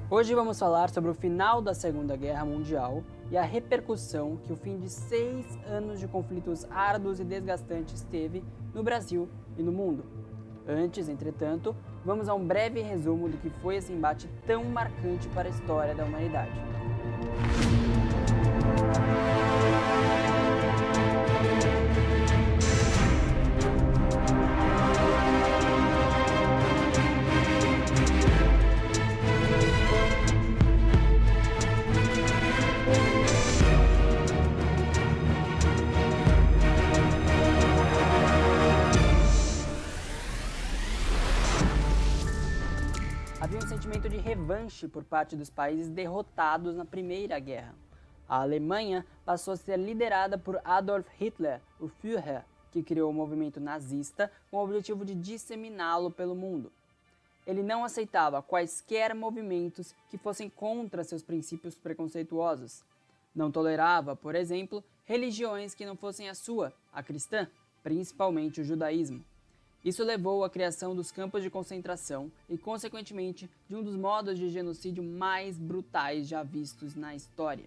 Hoje vamos falar sobre o final da Segunda Guerra Mundial e a repercussão que o fim de 6 anos de conflitos árduos e desgastantes teve no Brasil e no mundo. Antes, entretanto, vamos a um breve resumo do que foi esse embate tão marcante para a história da humanidade. Havia um sentimento de revanche por parte dos países derrotados na Primeira Guerra. A Alemanha passou a ser liderada por Adolf Hitler, o Führer, que criou o movimento nazista com o objetivo de disseminá-lo pelo mundo. Ele não aceitava quaisquer movimentos que fossem contra seus princípios preconceituosos. Não tolerava, por exemplo, religiões que não fossem a sua, a cristã, principalmente o judaísmo. Isso levou à criação dos campos de concentração e, consequentemente, de um dos modos de genocídio mais brutais já vistos na história.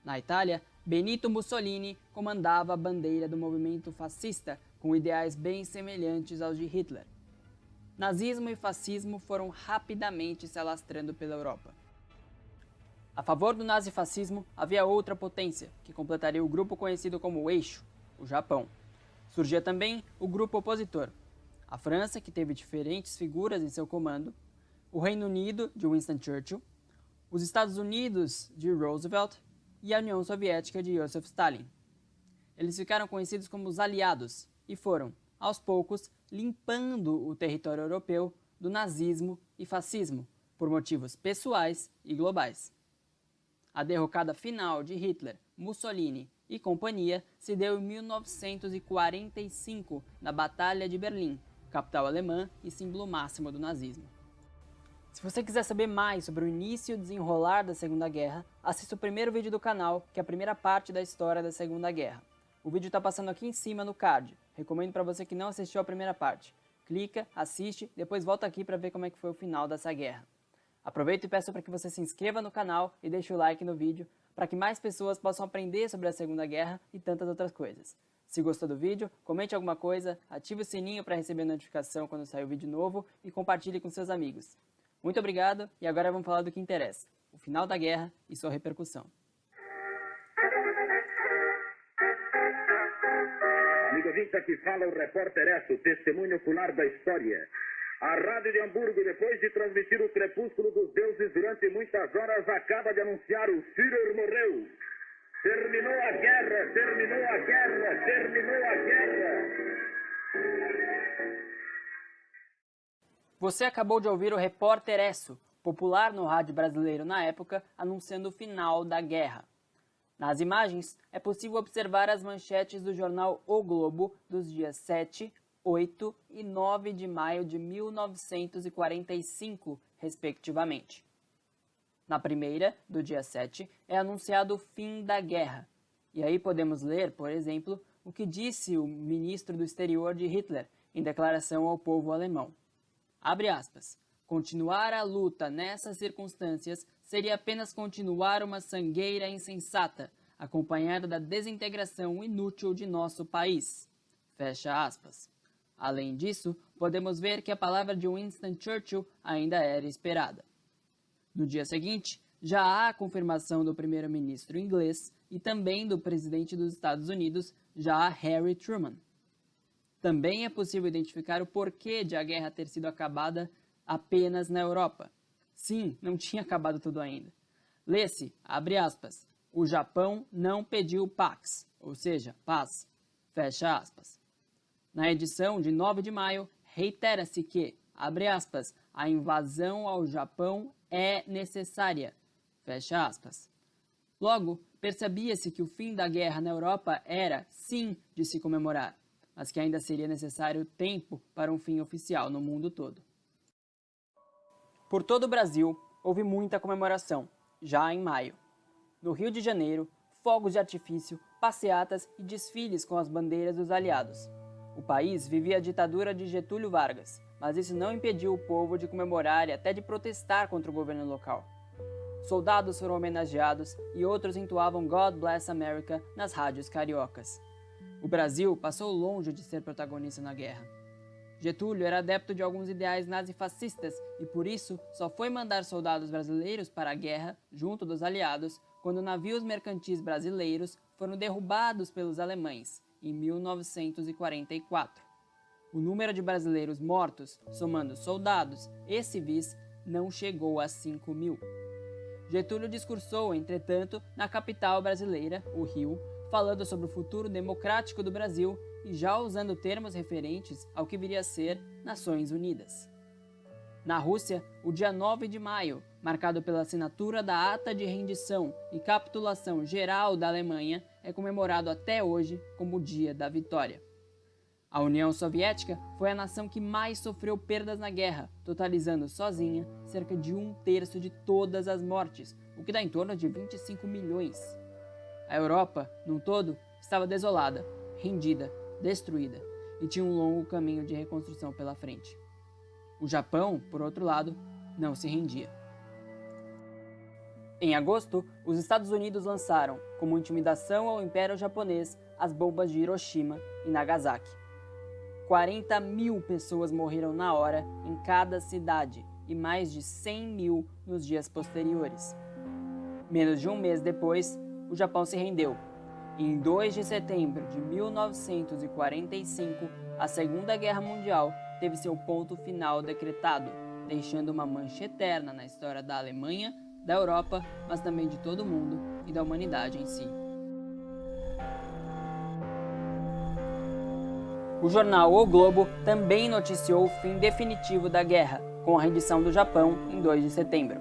Na Itália, Benito Mussolini comandava a bandeira do movimento fascista, com ideais bem semelhantes aos de Hitler. Nazismo e fascismo foram rapidamente se alastrando pela Europa. A favor do nazifascismo havia outra potência, que completaria o grupo conhecido como o Eixo, o Japão. Surgia também o grupo opositor, a França, que teve diferentes figuras em seu comando, o Reino Unido, de Winston Churchill, os Estados Unidos, de Roosevelt, e a União Soviética, de Joseph Stalin. Eles ficaram conhecidos como os aliados e foram, aos poucos, limpando o território europeu do nazismo e fascismo, por motivos pessoais e globais. A derrocada final de Hitler, Mussolini e companhia se deu em 1945, na Batalha de Berlim, capital alemã e símbolo máximo do nazismo. Se você quiser saber mais sobre o início e o desenrolar da Segunda Guerra, assista o primeiro vídeo do canal, que é a primeira parte da história da Segunda Guerra. O vídeo está passando aqui em cima no card. Recomendo para você que não assistiu a primeira parte. Clica, assiste, depois volta aqui para ver como é que foi o final dessa guerra. Aproveito e peço para que você se inscreva no canal e deixe o like no vídeo, para que mais pessoas possam aprender sobre a Segunda Guerra e tantas outras coisas. Se gostou do vídeo, comente alguma coisa, ative o sininho para receber notificação quando sair o vídeo novo e compartilhe com seus amigos. Muito obrigado e agora vamos falar do que interessa, o final da guerra e sua repercussão. Amigo ouvinte, aqui fala o repórter Esso, testemunho ocular da história. A Rádio de Hamburgo, depois de transmitir o crepúsculo dos deuses durante muitas horas, acaba de anunciar: o Führer morreu. Terminou a guerra, terminou a guerra, terminou a guerra. Você acabou de ouvir o repórter Esso, popular no rádio brasileiro na época, anunciando o final da guerra. Nas imagens, é possível observar as manchetes do jornal O Globo dos dias 7, 8 e 9 de maio de 1945, respectivamente. Na primeira, do dia 7, é anunciado o fim da guerra. E aí podemos ler, por exemplo, o que disse o ministro do exterior de Hitler em declaração ao povo alemão. Abre aspas. Continuar a luta nessas circunstâncias seria apenas continuar uma sangueira insensata, acompanhada da desintegração inútil de nosso país. Fecha aspas. Além disso, podemos ver que a palavra de Winston Churchill ainda era esperada. No dia seguinte, já há a confirmação do primeiro-ministro inglês e também do presidente dos Estados Unidos, já Harry Truman. Também é possível identificar o porquê de a guerra ter sido acabada apenas na Europa. Sim, não tinha acabado tudo ainda. Lê-se, abre aspas, o Japão não pediu pax, ou seja, paz, fecha aspas. Na edição de 9 de maio, reitera-se que, abre aspas, a invasão ao Japão é necessária, fecha aspas. Logo, percebia-se que o fim da guerra na Europa era, sim, de se comemorar, mas que ainda seria necessário tempo para um fim oficial no mundo todo. Por todo o Brasil, houve muita comemoração, já em maio. No Rio de Janeiro, fogos de artifício, passeatas e desfiles com as bandeiras dos aliados. O país vivia a ditadura de Getúlio Vargas, mas isso não impediu o povo de comemorar e até de protestar contra o governo local. Soldados foram homenageados e outros entoavam God Bless America nas rádios cariocas. O Brasil passou longe de ser protagonista na guerra. Getúlio era adepto de alguns ideais nazifascistas e por isso só foi mandar soldados brasileiros para a guerra, junto dos aliados, quando navios mercantis brasileiros foram derrubados pelos alemães, em 1944. O número de brasileiros mortos, somando soldados e civis, não chegou a 5.000. Getúlio discursou, entretanto, na capital brasileira, o Rio, falando sobre o futuro democrático do Brasil e já usando termos referentes ao que viria a ser Nações Unidas. Na Rússia, o dia 9 de maio, marcado pela assinatura da Ata de Rendição e Capitulação Geral da Alemanha, é comemorado até hoje como o Dia da Vitória. A União Soviética foi a nação que mais sofreu perdas na guerra, totalizando sozinha cerca de 1/3 de todas as mortes, o que dá em torno de 25 milhões. A Europa, num todo, estava desolada, rendida, destruída e tinha um longo caminho de reconstrução pela frente. O Japão, por outro lado, não se rendia. Em agosto, os Estados Unidos lançaram, como intimidação ao Império Japonês, as bombas de Hiroshima e Nagasaki. 40.000 pessoas morreram na hora em cada cidade e mais de 100.000 nos dias posteriores. Menos de um mês depois, o Japão se rendeu. Em 2 de setembro de 1945, a Segunda Guerra Mundial teve seu ponto final decretado, deixando uma mancha eterna na história da Alemanha, da Europa, mas também de todo o mundo e da humanidade em si. O jornal O Globo também noticiou o fim definitivo da guerra, com a rendição do Japão em 2 de setembro.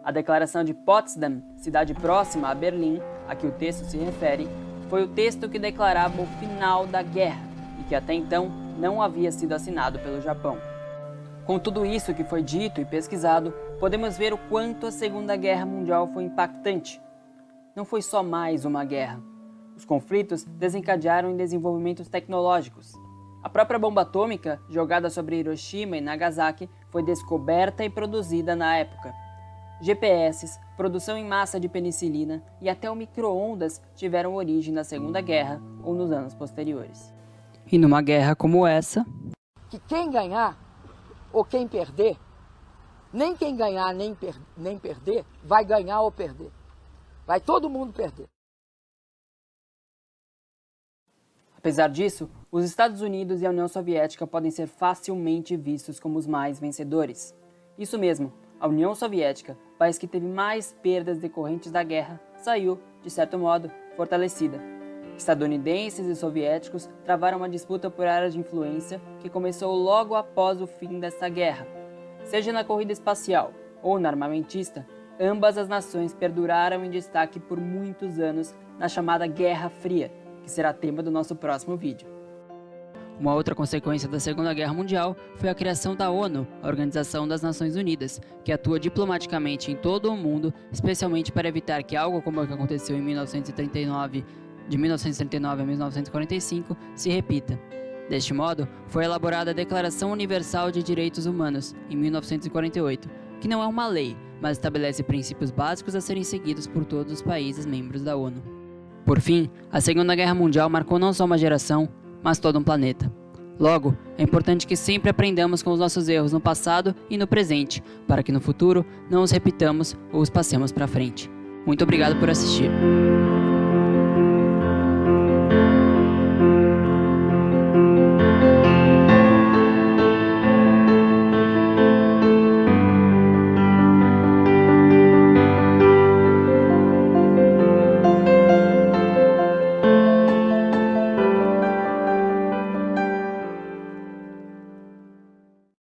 A declaração de Potsdam, cidade próxima a Berlim, a que o texto se refere, foi o texto que declarava o final da guerra e que até então não havia sido assinado pelo Japão. Com tudo isso que foi dito e pesquisado, podemos ver o quanto a Segunda Guerra Mundial foi impactante. Não foi só mais uma guerra. Os conflitos desencadearam em desenvolvimentos tecnológicos. A própria bomba atômica, jogada sobre Hiroshima e Nagasaki, foi descoberta e produzida na época. GPS, produção em massa de penicilina e até o micro-ondas tiveram origem na Segunda Guerra ou nos anos posteriores. E numa guerra como essa, que quem ganhar ou quem perder, nem quem ganhar nem perder, vai ganhar ou perder. Vai todo mundo perder. Apesar disso, os Estados Unidos e a União Soviética podem ser facilmente vistos como os mais vencedores. Isso mesmo, a União Soviética, país que teve mais perdas decorrentes da guerra, saiu, de certo modo, fortalecida. Estadunidenses e soviéticos travaram uma disputa por áreas de influência que começou logo após o fim dessa guerra. Seja na corrida espacial ou na armamentista, ambas as nações perduraram em destaque por muitos anos na chamada Guerra Fria, que será tema do nosso próximo vídeo. Uma outra consequência da Segunda Guerra Mundial foi a criação da ONU, a Organização das Nações Unidas, que atua diplomaticamente em todo o mundo, especialmente para evitar que algo como o que aconteceu de 1939 a 1945 se repita. Deste modo, foi elaborada a Declaração Universal de Direitos Humanos, em 1948, que não é uma lei, mas estabelece princípios básicos a serem seguidos por todos os países membros da ONU. Por fim, a Segunda Guerra Mundial marcou não só uma geração, mas todo um planeta. Logo, é importante que sempre aprendamos com os nossos erros no passado e no presente, para que no futuro não os repitamos ou os passemos para frente. Muito obrigado por assistir.